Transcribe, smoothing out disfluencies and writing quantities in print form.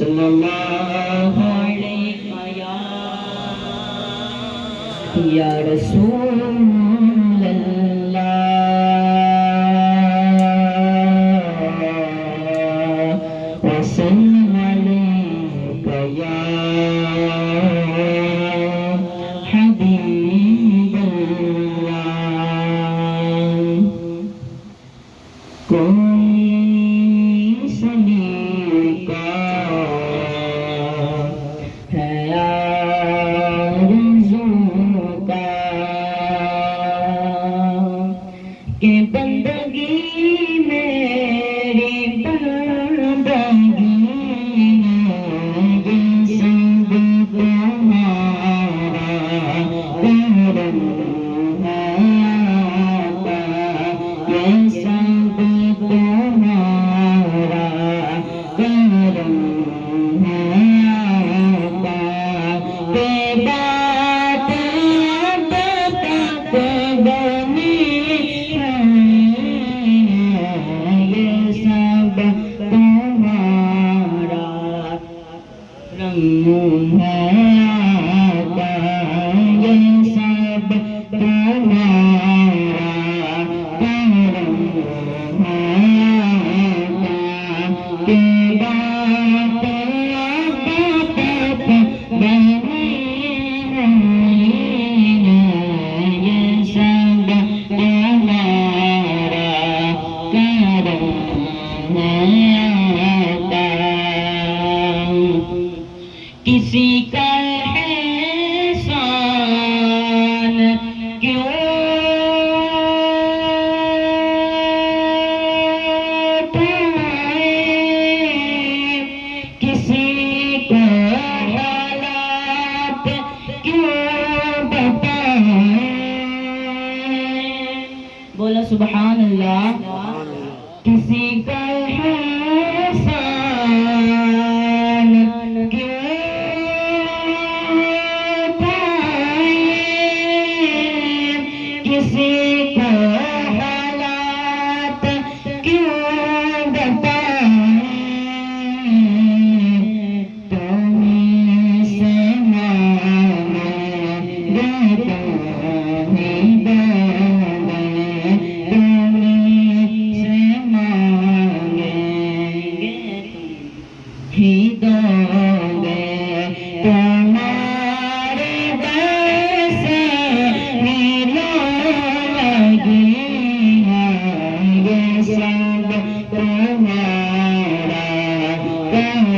सल्लल्लाहु अलैहि या रसूल अल्लाह वसल्लम अलैका या हबीब अल्लाह। कोई सलीका है आरज़ू का कि बंदगी मेरी बंदगी सब तुम्हारा करम है आता, ये सब तुम्हारा करम है आता। बात अब तक बनी है, ये सब तुम्हारा रंग है आता, ये सब तुम्हारा करम है आता। कि बात अब तक बनी है, ये सब तुम्हारा करम है आता। किसी का एहसान क्यों उठाए, किसी को हालात क्यों बताए। बोला सुभान अल्लाह। किसी का एहसान क्यों उठाए, किसी को हालात क्यों बताए। तुम्हीं से मांगेंगे तुम्हीं दोगे, तुम्हीं से मांगेंगे ही दोगे। तुम्हारे दर से मिलो लगी है, ये सब तुम्हारा करम